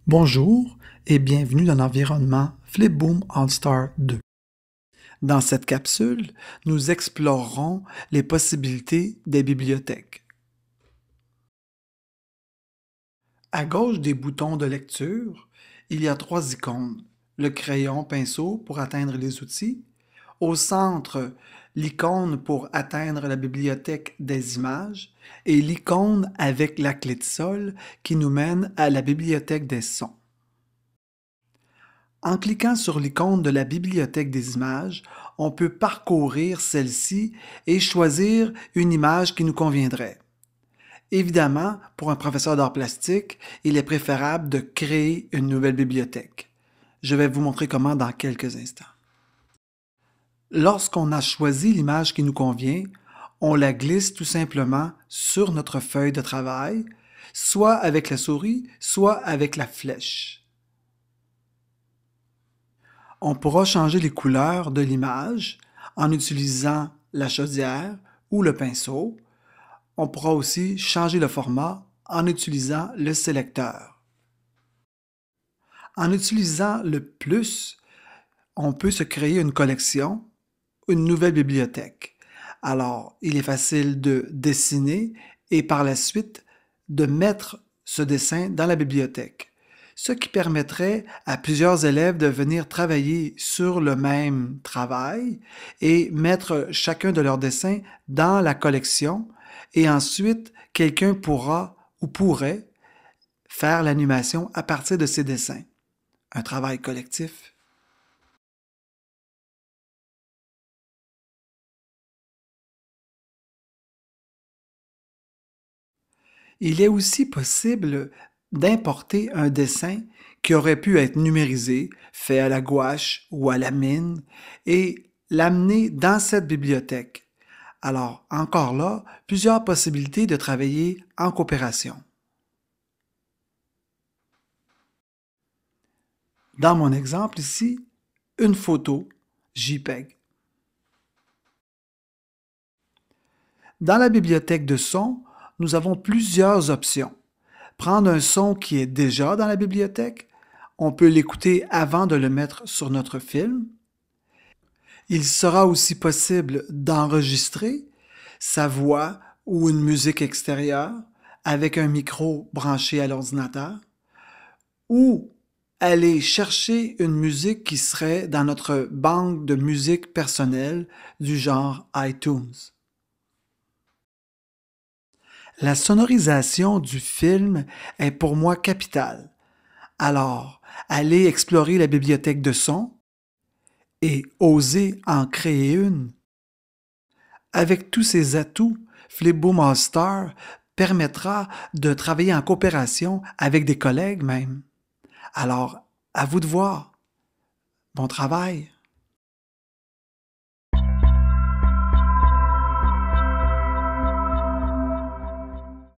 Bonjour et bienvenue dans l'environnement Flipboom All-Star 2. Dans cette capsule, nous explorerons les possibilités des bibliothèques. À gauche des boutons de lecture, il y a trois icônes. Le crayon pinceau pour atteindre les outils. Au centre, l'icône pour atteindre la bibliothèque des images et l'icône avec la clé de sol qui nous mène à la bibliothèque des sons. En cliquant sur l'icône de la bibliothèque des images, on peut parcourir celle-ci et choisir une image qui nous conviendrait. Évidemment, pour un professeur d'art plastique, il est préférable de créer une nouvelle bibliothèque. Je vais vous montrer comment dans quelques instants. Lorsqu'on a choisi l'image qui nous convient, on la glisse tout simplement sur notre feuille de travail, soit avec la souris, soit avec la flèche. On pourra changer les couleurs de l'image en utilisant la chaudière ou le pinceau. On pourra aussi changer le format en utilisant le sélecteur. En utilisant le plus, on peut se créer une collection, une nouvelle bibliothèque. Alors, il est facile de dessiner et par la suite de mettre ce dessin dans la bibliothèque, ce qui permettrait à plusieurs élèves de venir travailler sur le même travail et mettre chacun de leurs dessins dans la collection et ensuite quelqu'un pourra ou pourrait faire l'animation à partir de ces dessins. Un travail collectif. Il est aussi possible d'importer un dessin qui aurait pu être numérisé, fait à la gouache ou à la mine, et l'amener dans cette bibliothèque. Alors, encore là, plusieurs possibilités de travailler en coopération. Dans mon exemple ici, une photo JPEG. Dans la bibliothèque de son, nous avons plusieurs options. Prendre un son qui est déjà dans la bibliothèque, on peut l'écouter avant de le mettre sur notre film. Il sera aussi possible d'enregistrer sa voix ou une musique extérieure avec un micro branché à l'ordinateur ou aller chercher une musique qui serait dans notre banque de musique personnelle du genre iTunes. La sonorisation du film est pour moi capitale. Alors, allez explorer la bibliothèque de sons et oser en créer une. Avec tous ces atouts, Flipboom All-Star permettra de travailler en coopération avec des collègues même. Alors, à vous de voir. Bon travail!